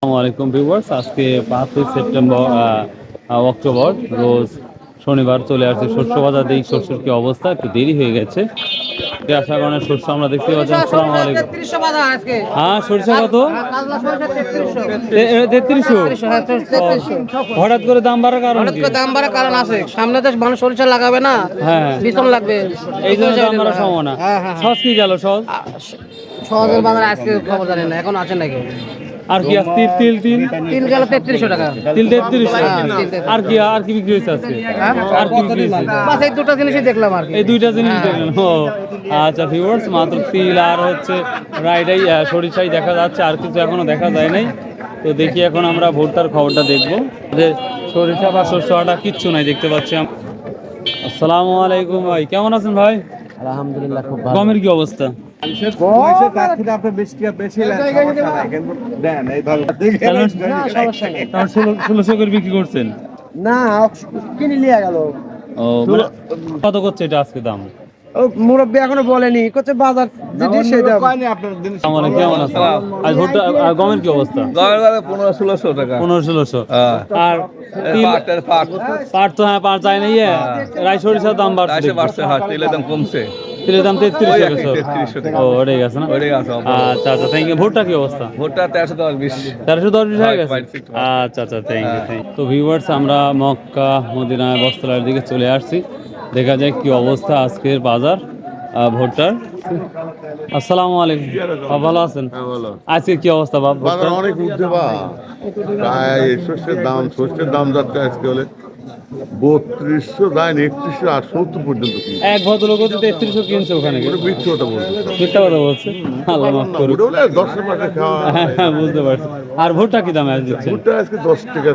আসসালামু আলাইকুম ভিউয়ার্স, আজকে 5 সেপ্টেম্বর অক্টোবর রোজ শনিবার চলে আসছে শস্য বাজার। দেখি শস্যের কি অবস্থা, একটু দেরি হয়ে গেছে আসার কারণে শস্য আমরা দেখতে পাচ্ছি। আসসালামু আলাইকুম। হ্যাঁ, সরিষা কত? 3300। হঠাৎ করে দাম বাড়ার কারণ কি? দাম বাড়ার কারণ আছে, সামনে তো মানুষ সরিষা লাগাবে না, হ্যাঁ, বিচন লাগবে, এই জন্য দাম বাড়ার সম্ভাবনা। সস কি গেল? সস সহজের বাজারে আজকে খবর জানি না, এখন আছে নাকি। আর কি আছে? তিল তিল তিল গেল 3300 টাকা। তিল 3300। আর কি বিক্রি হয়েছে আজকে? আর কি বিক্রি হয়েছে? বাস এই দুটো জিনিসই দেখলাম আর কি। এই দুইটা জিনিস দেখলেন? ও আচ্ছা ভিউয়ার্স, মাত্র তিল আর হচ্ছে রাইডাই সরিষাই দেখা যাচ্ছে, আর কিছু এখনো দেখা যায় নাই। তো দেখি এখন আমরা ভুট্টার খবরটা দেখবো। যে সরিষা বা শস্যটা কিচ্ছু নাই দেখতে পাচ্ছি। আসসালামু আলাইকুম ভাই, কেমন আছেন ভাই? আলহামদুলিল্লাহ, খুব গমের কি অবস্থা? ষোলোশো করে বিক্রি করছেন না, কিনে নিয়ে গেল। ও মানে কত করছে এটা আজকে দাম? মুরব্বী এখনো বলেনি, করছে বাজার যেটি সেটা। আমার কেমন আছে? আর ভুট্টা গমের কি অবস্থা? 1500-1600 টাকা। 1500। আর পাট তো হ্যাঁ, পাট চাই না। রাই সরিষার দাম বাড়ছে। হ্যাঁ, তেলের দাম কমছে। তেলের দাম 3300 টাকা। ও ওটাই গেছে না? আচ্ছা আচ্ছা, থ্যাংক ইউ। ভুট্টা কি অবস্থা? ভুট্টা 1310-20। 1310 হয়ে গেছে। আচ্ছা আচ্ছা, থ্যাংক ইউ। তো ভিউয়ার্স, আমরা মক্কা মদিনা বস্ত্রালয়ের দিকে চলে আসছি। দেখা যায় কি অবস্থা আজকের বাজার ভুট্টার। আসসালামু আলাইকুম, ভালো আছেন? আজকে কি অবস্থা বাবা? বাজার অনেক উঠছে বা শস্যের দাম যাচ্ছে আজকে হলে 3200 দেয় 3100 আর 70 পর্যন্ত। এক ভদ্রলোক হচ্ছে 3300 কিনছে ওখানে। মিথ্যে কথা বলছে, মিথ্যা কথা বলছে। আল্লাহ মাফ করুন। ওটা 10 টাকা খাওয়া। হ্যাঁ, বুঝতে পারছি। আর ভুট্টা কি দামে দিচ্ছেন? ভুট্টা আজকে 10 টাকা,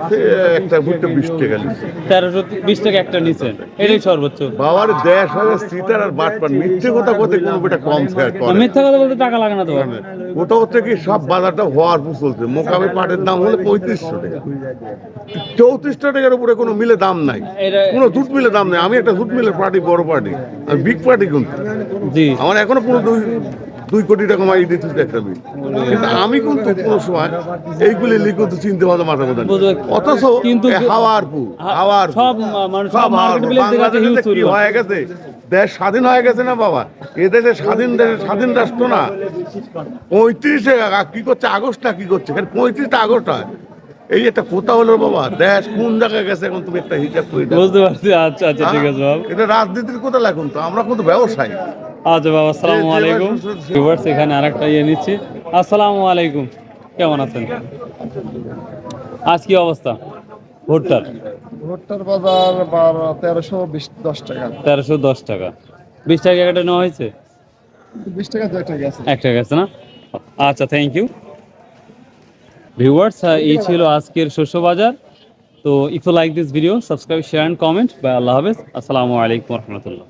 একটা ভুট্টা 20 টাকা নিচ্ছে। 1320 টাকা একটা নিচ্ছেন, এটাই সর্বোচ্চ। বাবার দেশ হবে সিটার আর বাটপার, মিথ্যে কথা বলতে কোনো বেটা কম শেয়ার করে। মিথ্যা কথা বলতে টাকা লাগে না তো। ওটা হচ্ছে কি সব বাজারটা হওয়ার পর চলছে। মোকামে পাটের দাম হলে 3500 টাকা, 3400 টাকার উপরে কোনো মিলে দাম নাই, কোনো জুট মিলে দাম নেই। আমি একটা জুট মিলের পার্টি, বড় পার্টি, আমি বিগ পার্টি কিন্তু। জি, আমার এখনো পুরো 2 কোটি টাকা মাই দিতে একটা বিল, কিন্তু আমি কিন্তু কোনো সময় এইগুলি লিখে তো চিনতে পারতাম মাথা কথা। অথচ কিন্তু হাওয়ার সব মানুষ সব মার্কেট প্লেস থেকে হিউজ কি হয়ে গেছে, দেশ স্বাধীন হয়ে গেছে না বাবা। এ দেশে স্বাধীন রাষ্ট্র না। 35 কি করছে আগস্ট না কি করছে, 35 আগস্ট হয়। এই একটা কথা হলো বাবা, দেশ কোন জায়গায় গেছে এখন তুমি একটা হিসাব করে দাও। বুঝতে পারছি। আচ্ছা আচ্ছা, ঠিক আছে বাবা। এটা রাজনীতির কথা লাগুন তো, আমরা কিন্তু ব্যবসায়ী। আচ্ছা বাবা, আসসালামু আলাইকুম। ভিউয়ার্স, এখানে আরেকটা নিচ্ছি। আসসালামু আলাইকুম, কেমন আছেন? আজ কি অবস্থা ভুট্টার? ভুট্টার বাজার 1310 টাকা। 1310 টাকা। 20 টাকা একটা নেওয়া হয়েছে? 20 টাকা 2 টাকা আছে। একটা গেছে না? আচ্ছা, থ্যাংক ইউ। ভিউয়ার্স, এই ছিল আজকের শস্য বাজার। তো if you like this video, subscribe, share and comment. Bye, আল্লাহ হাফেজ। আসসালামু আলাইকুম রহমতুল্লাহ।